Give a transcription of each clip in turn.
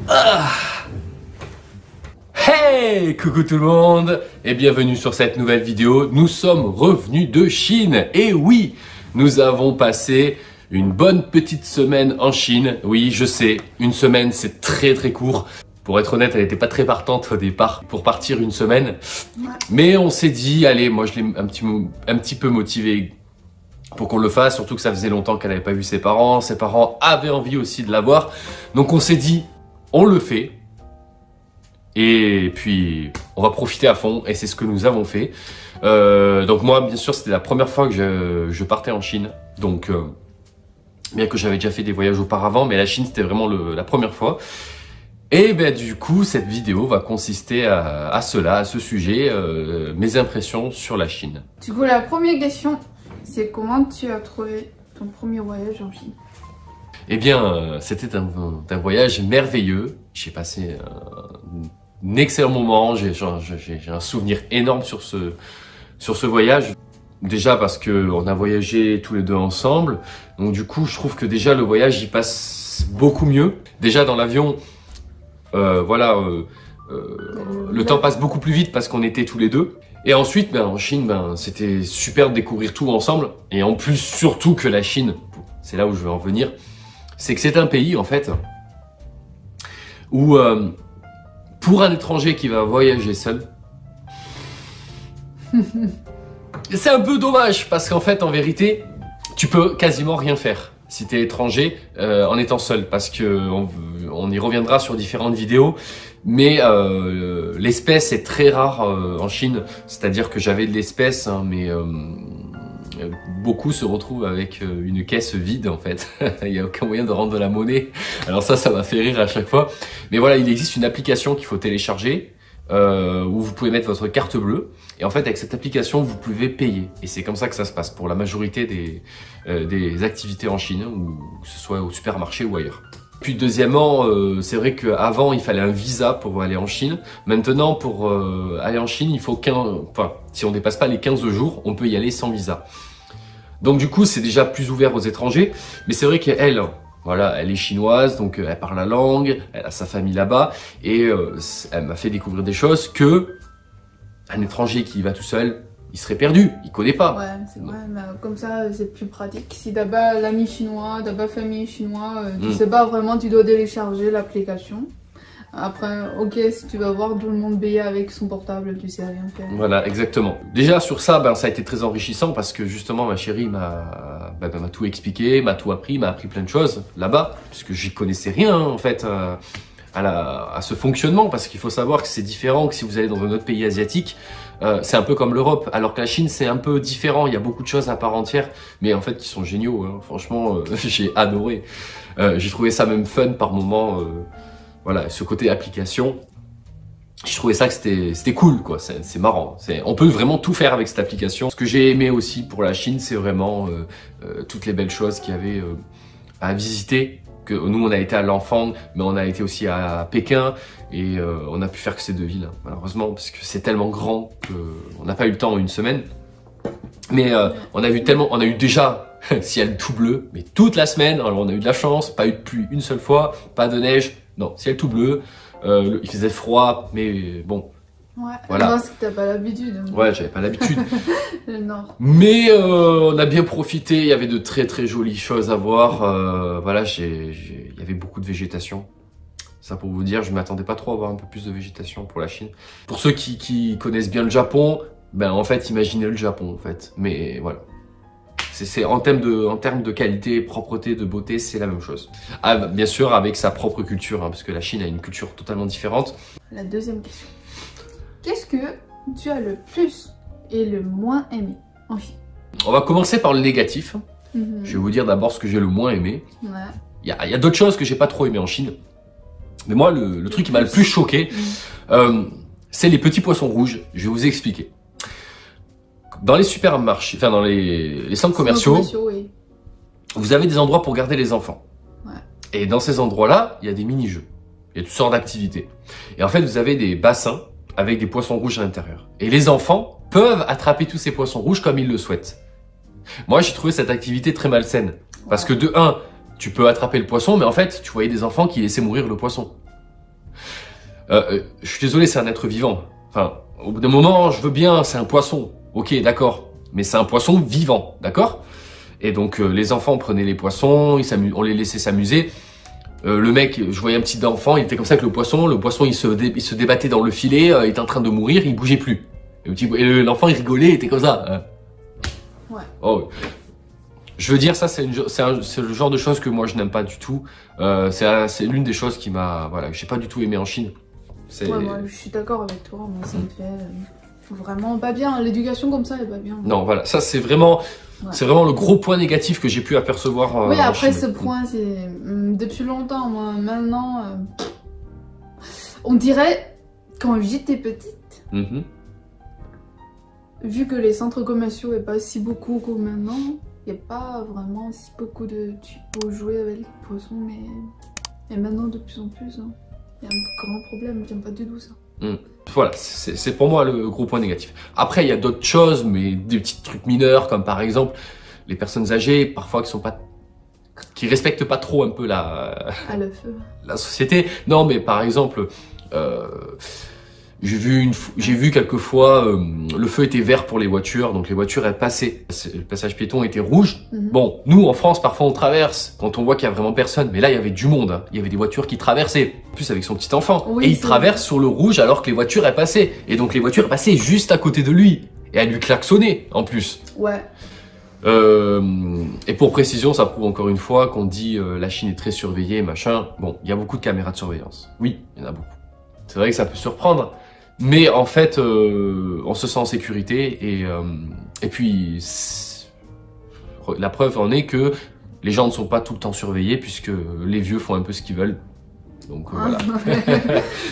Ah. Hey, coucou tout le monde et bienvenue sur cette nouvelle vidéo. Nous sommes revenus de Chine et oui, nous avons passé une bonne petite semaine en Chine. Oui, je sais, une semaine c'est très court. Pour être honnête, elle n'était pas très partante au départ pour partir une semaine. Mais on s'est dit, allez, moi je l'ai un petit peu motivé pour qu'on le fasse, surtout que ça faisait longtemps qu'elle n'avait pas vu ses parents. Ses parents avaient envie aussi de la voir. Donc on s'est dit, on le fait. Et puis, on va profiter à fond et c'est ce que nous avons fait. Donc moi, bien sûr, c'était la première fois que je partais en Chine. Donc, bien que j'avais déjà fait des voyages auparavant, mais la Chine, c'était vraiment la première fois. Et ben du coup, cette vidéo va consister à cela, à ce sujet, mes impressions sur la Chine. Du coup, la première question, c'est comment tu as trouvé ton premier voyage en Chine? Eh bien, c'était un voyage merveilleux. J'ai passé un excellent moment. J'ai un souvenir énorme sur ce voyage. Déjà parce que on a voyagé tous les deux ensemble. Donc du coup, je trouve que déjà le voyage il passe beaucoup mieux. Déjà dans l'avion, le temps passe beaucoup plus vite parce qu'on était tous les deux. Et ensuite, en Chine, c'était super de découvrir tout ensemble. Et en plus, surtout que la Chine, c'est là où je veux en venir, c'est que c'est un pays en fait où pour un étranger qui va voyager seul, c'est un peu dommage parce qu'en fait, en vérité, tu peux quasiment rien faire si tu es étranger en étant seul, parce que on y reviendra sur différentes vidéos, mais l'espèce est très rare en Chine, c'est-à-dire que j'avais de l'espèce, hein, mais beaucoup se retrouvent avec une caisse vide en fait. Il n'y a aucun moyen de rendre de la monnaie. Alors ça m'a fait rire à chaque fois. Mais voilà, il existe une application qu'il faut télécharger où vous pouvez mettre votre carte bleue. Et en fait, avec cette application, vous pouvez payer. Et c'est comme ça que ça se passe pour la majorité des activités en Chine, ou que ce soit au supermarché ou ailleurs. Puis deuxièmement, c'est vrai qu'avant, il fallait un visa pour aller en Chine. Maintenant, pour aller en Chine, il faut si on dépasse pas les 15 jours, on peut y aller sans visa. Donc du coup, c'est déjà plus ouvert aux étrangers. Mais c'est vrai qu'elle, voilà, elle est chinoise, donc elle parle la langue, elle a sa famille là-bas. Et elle m'a fait découvrir des choses que un étranger qui y va tout seul, il serait perdu, il connaît pas. Ouais, c'est vrai, mais comme ça, c'est plus pratique. Si t'as pas l'ami chinois, t'as pas famille chinois, tu sais pas vraiment, tu dois télécharger l'application. Après, ok, si tu vas voir tout le monde payer avec son portable, tu sais rien faire. Voilà, exactement. Déjà sur ça, ça a été très enrichissant parce que justement ma chérie m'a tout expliqué, m'a tout appris, m'a appris plein de choses là-bas, puisque j'y connaissais rien en fait à ce fonctionnement, parce qu'il faut savoir que c'est différent que si vous allez dans un autre pays asiatique. C'est un peu comme l'Europe, alors que la Chine c'est un peu différent, il y a beaucoup de choses à part entière, mais en fait qui sont géniaux, hein. Franchement j'ai adoré, j'ai trouvé ça même fun par moment, voilà, ce côté application, je trouvais ça que c'était cool quoi, c'est marrant, on peut vraiment tout faire avec cette application. Ce que j'ai aimé aussi pour la Chine, c'est vraiment toutes les belles choses qu'il y avait à visiter. Que nous on a été à Langfang, mais on a été aussi à Pékin et on a pu faire que ces deux villes, malheureusement, parce que c'est tellement grand qu'on n'a pas eu le temps en une semaine. Mais on a eu déjà ciel tout bleu, mais toute la semaine. Alors on a eu de la chance, pas eu de pluie une seule fois, pas de neige, non, ciel tout bleu. Il faisait froid, mais bon. Ouais, voilà. Parce que t'as pas l'habitude. Ouais, j'avais pas l'habitude. Le Nord. Mais on a bien profité, il y avait de très jolies choses à voir. Voilà, il y avait beaucoup de végétation. Ça pour vous dire, je m'attendais pas trop à avoir un peu plus de végétation pour la Chine. Pour ceux qui connaissent bien le Japon, en fait, imaginez le Japon en fait. Mais voilà. C'est en termes de qualité, propreté, de beauté, c'est la même chose. Ah, bien sûr, avec sa propre culture, hein, parce que la Chine a une culture totalement différente. La deuxième question. Qu'est-ce que tu as le plus et le moins aimé en Chine? On va commencer par le négatif. Je vais vous dire d'abord ce que j'ai le moins aimé. Ouais. Il y a d'autres choses que j'ai pas trop aimé en Chine. Mais moi, le truc qui m'a le plus choqué, c'est les petits poissons rouges. Je vais vous expliquer. Dans les supermarchés, enfin dans les centres commerciaux, oui. Vous avez des endroits pour garder les enfants. Ouais. Et dans ces endroits-là, il y a des mini-jeux. Il y a toutes sortes d'activités. Et en fait, vous avez des bassins avec des poissons rouges à l'intérieur. Et les enfants peuvent attraper tous ces poissons rouges comme ils le souhaitent. Moi, j'ai trouvé cette activité très malsaine. Parce que de un, tu peux attraper le poisson, mais en fait, tu voyais des enfants qui laissaient mourir le poisson. Je suis désolé, c'est un être vivant. Enfin, au bout d'un moment, je veux bien, c'est un poisson. Ok, d'accord. Mais c'est un poisson vivant, d'accord? Et donc, les enfants prenaient les poissons, on les laissait s'amuser. Le mec, je voyais un petit enfant, il était comme ça avec le poisson il se débattait dans le filet, il était en train de mourir, il bougeait plus. Et l'enfant, il rigolait, il était comme ça. Ouais. Oh. Je veux dire, ça, c'est le genre de choses que moi, je n'aime pas du tout. C'est l'une des choses qui m'a... Voilà, j'ai pas du tout aimé en Chine. Ouais, moi, je suis d'accord avec toi. Moi, ça me fait vraiment pas bien. L'éducation comme ça, elle est pas bien. Non, voilà, ça, c'est vraiment... Ouais. C'est vraiment le gros point négatif que j'ai pu apercevoir. Oui, après ce point, c'est depuis longtemps. Moi, maintenant, on dirait, quand j'étais petite, vu que les centres commerciaux n'est pas si beaucoup comme maintenant, il n'y a pas vraiment si beaucoup de types pour jouer avec les poissons, mais maintenant de plus en plus, hein, il y a un grand problème, j'aime pas du tout ça. Voilà, c'est pour moi le gros point négatif. Après, il y a d'autres choses, mais des petits trucs mineurs, comme par exemple les personnes âgées, parfois qui respectent pas trop un peu la société. Non, mais par exemple, j'ai vu quelquefois le feu était vert pour les voitures, donc les voitures elles passaient. Le passage piéton était rouge. Bon, nous en France parfois on traverse quand on voit qu'il y a vraiment personne, mais là il y avait du monde. Hein. Il y avait des voitures qui traversaient, en plus avec son petit enfant, oui, et il traverse sur le rouge alors que les voitures elles passaient. Et donc les voitures elles passaient juste à côté de lui et elles lui klaxonnaient en plus. Ouais. Et pour précision, ça prouve encore une fois qu'on dit la Chine est très surveillée, machin. Bon, il y a beaucoup de caméras de surveillance. Oui, il y en a beaucoup. C'est vrai que ça peut surprendre. Mais en fait, on se sent en sécurité et puis la preuve en est que les gens ne sont pas tout le temps surveillés puisque les vieux font un peu ce qu'ils veulent. Donc voilà.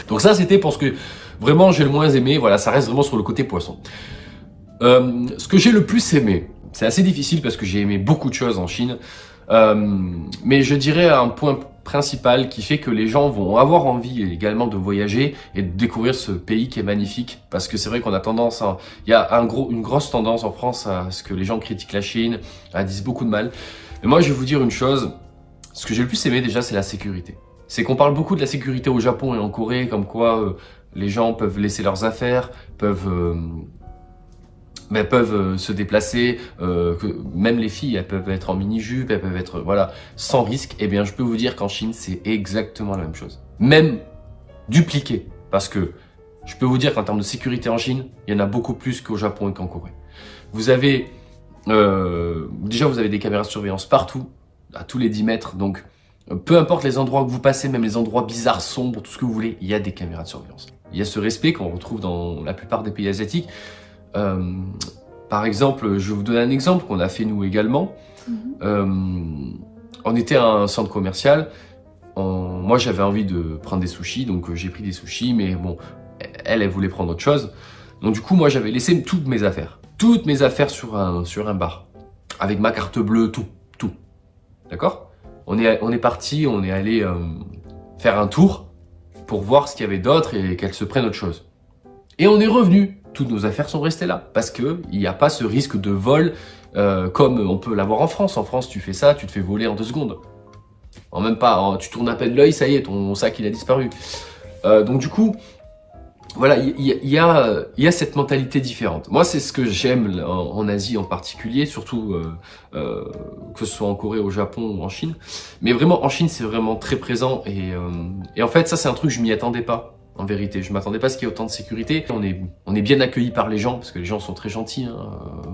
Donc ça c'était pour ce que vraiment j'ai le moins aimé. Voilà, ça reste vraiment sur le côté poisson. Ce que j'ai le plus aimé, c'est assez difficile parce que j'ai aimé beaucoup de choses en Chine. Mais je dirais un point principal qui fait que les gens vont avoir envie également de voyager et de découvrir ce pays qui est magnifique, parce que c'est vrai qu'on a tendance à... Il y a une grosse tendance en France à ce que les gens critiquent la Chine, disent beaucoup de mal. Mais moi je vais vous dire une chose, ce que j'ai le plus aimé déjà c'est la sécurité. C'est qu'on parle beaucoup de la sécurité au Japon et en Corée, comme quoi les gens peuvent laisser leurs affaires, peuvent se déplacer, même les filles, elles peuvent être en mini-jupe, elles peuvent être, voilà, sans risque. Eh bien, je peux vous dire qu'en Chine, c'est exactement la même chose. Même dupliqué. Parce que je peux vous dire qu'en termes de sécurité en Chine, il y en a beaucoup plus qu'au Japon et qu'en Corée. Vous avez, déjà, vous avez des caméras de surveillance partout, à tous les 10 mètres. Donc, peu importe les endroits que vous passez, même les endroits bizarres, sombres, tout ce que vous voulez, il y a des caméras de surveillance. Il y a ce respect qu'on retrouve dans la plupart des pays asiatiques. Par exemple, je vais vous donner un exemple qu'on a fait nous également. On était à un centre commercial. Moi, j'avais envie de prendre des sushis, donc j'ai pris des sushis, mais bon, elle voulait prendre autre chose. Donc du coup, moi, j'avais laissé toutes mes affaires sur un bar, avec ma carte bleue, tout. D'accord ? On est parti, on est allé faire un tour pour voir ce qu'il y avait d'autre et qu'elle se prenne autre chose. Et on est revenu. Toutes nos affaires sont restées là parce que il n'y a pas ce risque de vol comme on peut l'avoir en France. En France, tu fais ça, tu te fais voler en 2 secondes. En même pas, tu tournes à peine l'œil, ça y est, ton sac il a disparu. Donc du coup, voilà, il y a cette mentalité différente. Moi, c'est ce que j'aime en Asie en particulier, surtout que ce soit en Corée, au Japon ou en Chine. Mais vraiment, en Chine, c'est vraiment très présent et en fait, ça c'est un truc je m'y attendais pas. En vérité, je m'attendais pas à ce qu'il y ait autant de sécurité. On est bien accueillis par les gens, parce que les gens sont très gentils. Hein.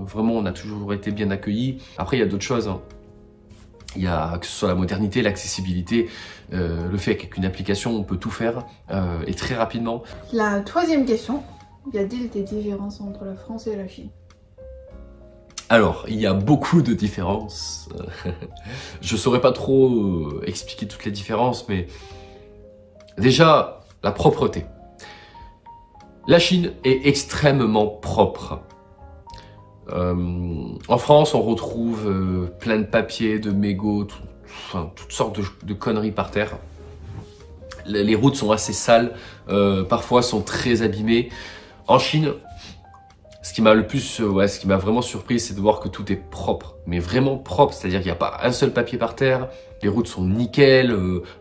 Vraiment, on a toujours été bien accueillis. Après, il y a d'autres choses. Hein. Il y a que ce soit la modernité, l'accessibilité, le fait qu'avec une application, on peut tout faire et très rapidement. La 3e question, y a-t-il des différences entre la France et la Chine? Alors, il y a beaucoup de différences. Je saurais pas trop expliquer toutes les différences, mais déjà, la propreté. La Chine est extrêmement propre. En France, on retrouve plein de papiers, de mégots, toutes sortes de conneries par terre. Les routes sont assez sales, parfois sont très abîmées. En Chine, ce qui m'a vraiment surpris, c'est de voir que tout est propre, mais vraiment propre. C'est-à-dire qu'il n'y a pas un seul papier par terre, les routes sont nickel,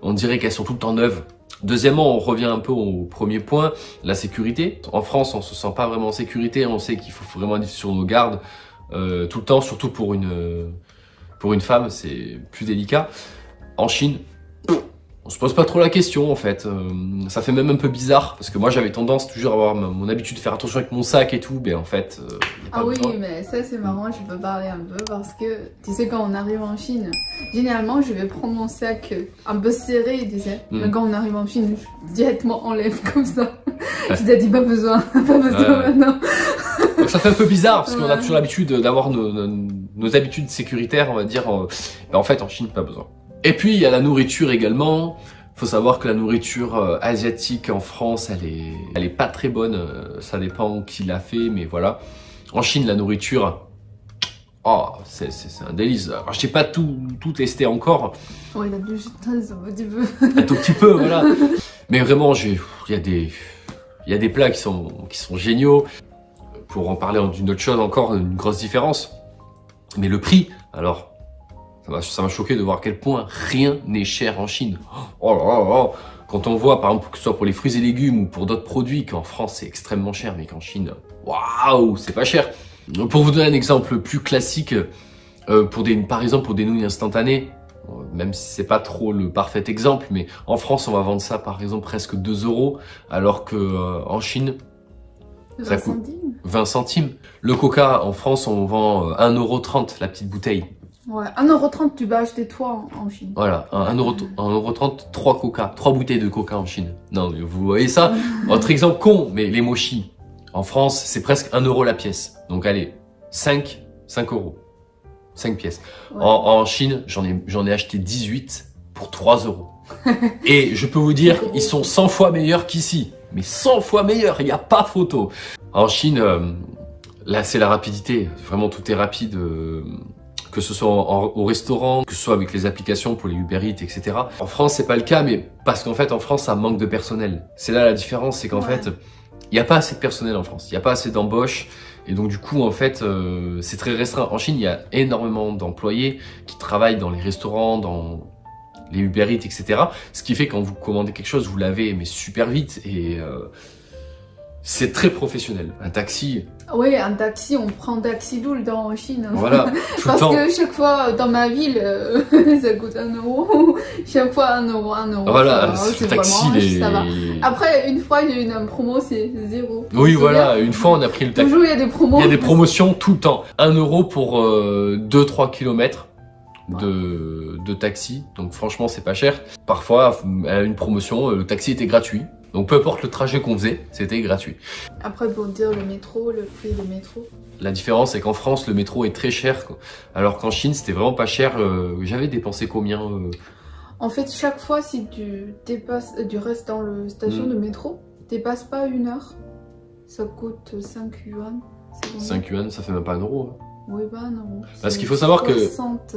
on dirait qu'elles sont tout le temps neuves. Deuxièmement, on revient un peu au premier point, la sécurité. En France, on se sent pas vraiment en sécurité, on sait qu'il faut vraiment être sur nos gardes tout le temps, surtout pour une femme, c'est plus délicat. En Chine, on se pose pas trop la question en fait. Ça fait même un peu bizarre parce que moi j'avais tendance toujours à avoir mon habitude de faire attention avec mon sac et tout, mais en fait. Ah oui, mais ça c'est marrant, je peux parler un peu parce que tu sais, quand on arrive en Chine, généralement je vais prendre mon sac un peu serré, tu sais. Mais quand on arrive en Chine, je directement enlève comme ça. Je t'ai dit pas besoin, pas besoin maintenant. Donc ça fait un peu bizarre parce qu'on a toujours l'habitude d'avoir nos habitudes sécuritaires, on va dire. En fait, en Chine, pas besoin. Et puis il y a la nourriture également. Faut savoir que la nourriture asiatique en France, elle est pas très bonne. Ça dépend qui l'a fait, mais voilà. En Chine, la nourriture, oh, c'est un délice. Alors, je n'ai pas tout testé encore. Ouais, il a dû tester un petit peu. Un tout petit peu, voilà. Mais vraiment, il y a des plats qui sont géniaux. Pour en parler d'une autre chose encore, une grosse différence. Mais le prix, alors. Ça m'a choqué de voir à quel point rien n'est cher en Chine. Oh là là là. Quand on voit, par exemple, que ce soit pour les fruits et légumes ou pour d'autres produits, qu'en France c'est extrêmement cher, mais qu'en Chine, waouh, c'est pas cher. Pour vous donner un exemple plus classique, par exemple pour des nouilles instantanées, même si c'est pas trop le parfait exemple, mais en France on va vendre ça par exemple presque 2 €, alors que en Chine, ça coûte 20 centimes. Le coca en France on vend 1,30 € la petite bouteille. Ouais, 1,30 €, tu vas acheter toi en Chine. Voilà, 1,30 €, 3 coca, 3 bouteilles de coca en Chine. Non, mais vous voyez ça? Autre exemple con, mais les mochis. En France, c'est presque 1 € la pièce. Donc allez, 5 €. 5 pièces. Ouais. En Chine, j'en ai acheté 18 pour 3 €. Et je peux vous dire, ils sont 100 fois meilleurs qu'ici. Mais 100 fois meilleurs, il n'y a pas photo. En Chine, là c'est la rapidité. Vraiment, tout est rapide. Que ce soit au restaurant, que ce soit avec les applications pour les Uber Eats, etc. En France, c'est pas le cas, mais parce qu'en fait, en France, ça manque de personnel. C'est là la différence, c'est qu'en fait, il n'y a pas assez de personnel en France. Il n'y a pas assez d'embauches. Et donc, du coup, en fait, c'est très restreint. En Chine, il y a énormément d'employés qui travaillent dans les restaurants, dans les Uber Eats, etc. Ce qui fait que quand vous commandez quelque chose, vous l'avez, mais super vite. Et c'est très professionnel. Un taxi. Oui, un taxi, on prend un taxi tout le temps en Chine. Voilà, tout parce le temps. Que chaque fois dans ma ville, ça coûte 1 €. Chaque fois 1 €, 1 €. Voilà, le taxi, ça va. Après, une fois, j'ai eu une promo, c'est 0. Oui, voilà, une fois on a pris le taxi. Toujours, il y a des promos. Il y a des promotions tout le temps. 1 € pour 2-3 km de taxi. Donc franchement, c'est pas cher. Parfois, à une promotion, le taxi était gratuit. Donc peu importe le trajet qu'on faisait, c'était gratuit. Après, pour dire le métro, le prix du métro. La différence, c'est qu'en France, le métro est très cher, alors qu'en Chine, c'était vraiment pas cher. J'avais dépensé combien En fait, chaque fois, si tu restes dans la station de métro, tu dépasses pas 1 heure, ça coûte 5 yuan. 5 yuan, ça fait même pas 1 €. Hein. Oui, bah non. Parce qu'il faut savoir que 60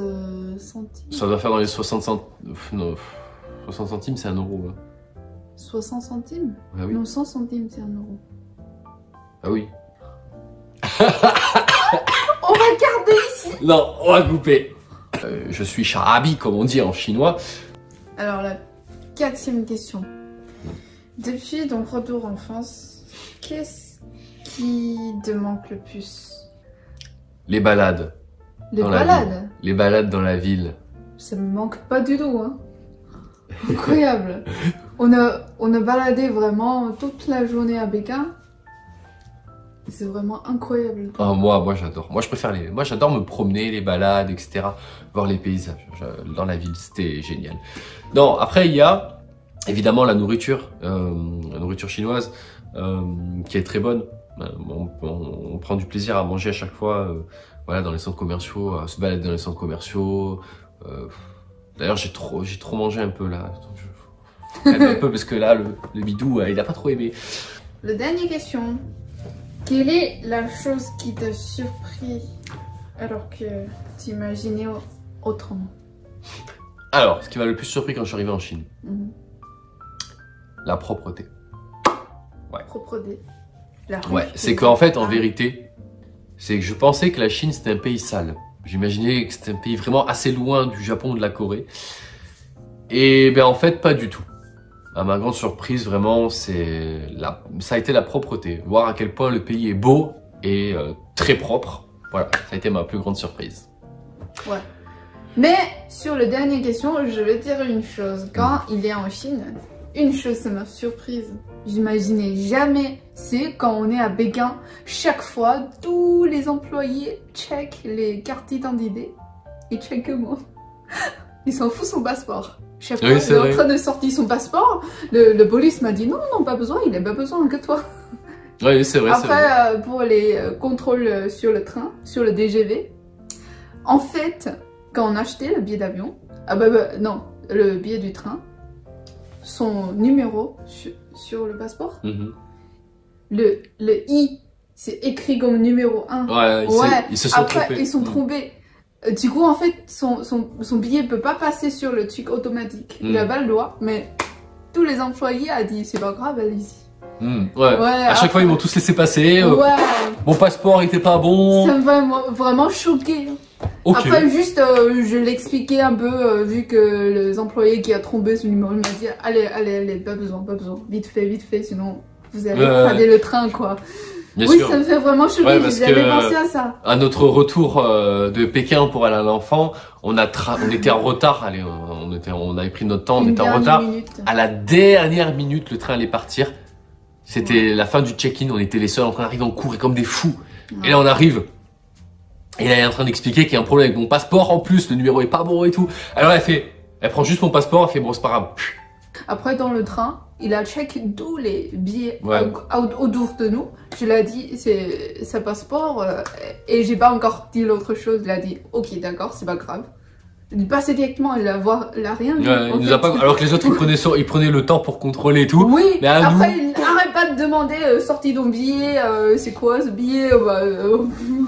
centimes. Ça doit faire dans les 60 centimes. Non, 60 centimes, c'est 1 €. Hein. 60 centimes? Ah oui. Non, 100 centimes, c'est 1 €. Ah oui. On va garder ici. Non, on va couper. Je suis charabi, comme on dit en chinois. Alors, la 4e question. Depuis ton retour en France, qu'est-ce qui te manque le plus? Les balades. Les balades? Les balades dans la ville. Ça me manque pas du tout, hein. Incroyable. On a baladé vraiment toute la journée à Pékin. C'est vraiment incroyable. Ah, moi j'adore. Moi je préfère moi j'adore me promener, les balades, etc. Voir les paysages dans la ville, c'était génial. Non, après il y a évidemment la nourriture chinoise qui est très bonne. On prend du plaisir à manger à chaque fois, voilà, dans les centres commerciaux, à se balader dans les centres commerciaux. D'ailleurs j'ai trop mangé un peu là. Un peu parce que là le bidou il a pas trop aimé. La dernière question. Quelle est la chose qui t'a surpris alors que tu imaginais autrement? Alors, ce qui m'a le plus surpris quand je suis arrivé en Chine, la propreté. Ouais. Propreté. Ouais, c'est qu'en fait, en vérité, c'est que je pensais que la Chine c'était un pays sale. J'imaginais que c'était un pays vraiment assez loin du Japon ou de la Corée. Et ben en fait, pas du tout. À ma grande surprise, vraiment, ça a été la propreté. Voir à quel point le pays est beau et très propre. Voilà, ça a été ma plus grande surprise. Ouais. Mais sur la dernière question, je vais dire une chose. Quand il est en Chine, une chose ça m'a surprise. J'imaginais jamais, c'est quand on est à Pékin, chaque fois, tous les employés checkent les cartes d'identité. Ils checkent moi. Ils s'en foutent son passeport. Chaque fois, il est en train de sortir son passeport. Le police m'a dit non, non, pas besoin, il n'a pas besoin que toi. Oui, c'est vrai. Après, pour les contrôles sur le train, sur le DGV, en fait, quand on achetait le billet d'avion, non, le billet du train, son numéro sur le passeport, le I, c'est écrit comme numéro 1. Ouais, ils se sont après, trompés. Ils sont trompés. Du coup, en fait, son billet ne peut pas passer sur le truc automatique. Il a pas le droit, mais tous les employés ont dit c'est pas grave, allez-y. Ouais. À chaque fois, ils m'ont tous laissé passer. Mon passeport était pas bon. Ça m'a vraiment choqué. Okay. Après, juste, je l'expliquais un peu, vu que les employés qui a trompé ce numéro, il m'a dit allez, pas besoin. Vite fait, sinon vous allez rater le train, quoi. Bien sûr. Ça me fait vraiment choquer, j'avais pensé à ça. À notre retour de Pékin pour aller à l'enfant, on était en retard, allez, on avait pris notre temps, on était en retard. À la dernière minute, le train allait partir. C'était la fin du check-in, on était les seuls en train d'arriver, on courait comme des fous. Et là, on arrive. Et là, elle est en train d'expliquer qu'il y a un problème avec mon passeport en plus, le numéro est pas bon et tout. Alors elle prend juste mon passeport, elle fait bon, c'est pas grave. Après, dans le train, il a checké tous les billets autour de nous. Je lui ai dit, c'est sa passeport. Et j'ai pas encore dit l'autre chose. Il a dit, ok, d'accord, c'est pas grave. Il passait directement, il a rien dit. Il nous a pas... Alors que les autres, ils prenaient le temps pour contrôler et tout. Oui, mais après, il n'arrête pas de demander, sorti ton billet, c'est quoi ce billet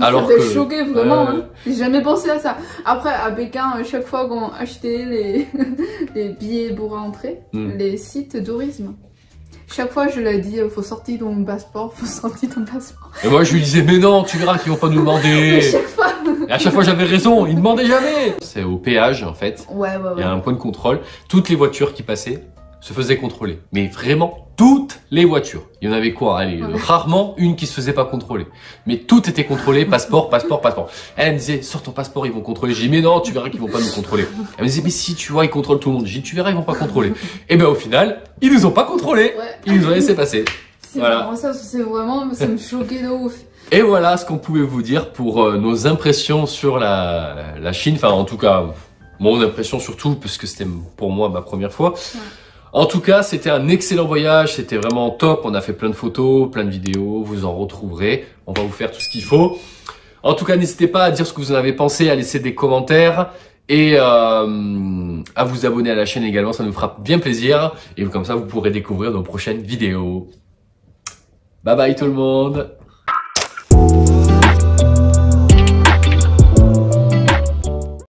alors que... choqué, vraiment. J'ai jamais pensé à ça. Après, à Pékin, chaque fois qu'on achetait les billets pour rentrer, les sites tourisme, chaque fois, je lui ai dit, faut sortir ton passeport, Et moi, je lui disais, mais non, tu verras qu'ils vont pas nous demander. Et à chaque fois, j'avais raison, ils demandaient jamais. C'est au péage, en fait. Il y a un point de contrôle. Toutes les voitures qui passaient se faisaient contrôler. Mais vraiment, toutes les voitures. Il y en avait quoi? Allez, rarement une qui se faisait pas contrôler. Mais tout était contrôlé, passeport. Elle me disait, sors ton passeport, ils vont contrôler. J'ai dit, mais non, tu verras qu'ils vont pas nous contrôler. Elle me disait, mais si, tu vois, ils contrôlent tout le monde. J'ai dit, tu verras, ils vont pas contrôler. Et ben, au final, ils nous ont pas contrôlé. Ils nous ont laissé passer. C'est vraiment ça, ça me choquait de ouf. Et voilà ce qu'on pouvait vous dire pour nos impressions sur la Chine. Enfin, en tout cas, mon impression surtout, parce que c'était pour moi ma première fois. En tout cas, c'était un excellent voyage, c'était vraiment top. On a fait plein de photos, plein de vidéos, vous en retrouverez. On va vous faire tout ce qu'il faut. En tout cas, n'hésitez pas à dire ce que vous en avez pensé, à laisser des commentaires et à vous abonner à la chaîne également, ça nous fera bien plaisir. Et comme ça, vous pourrez découvrir nos prochaines vidéos. Bye bye tout le monde!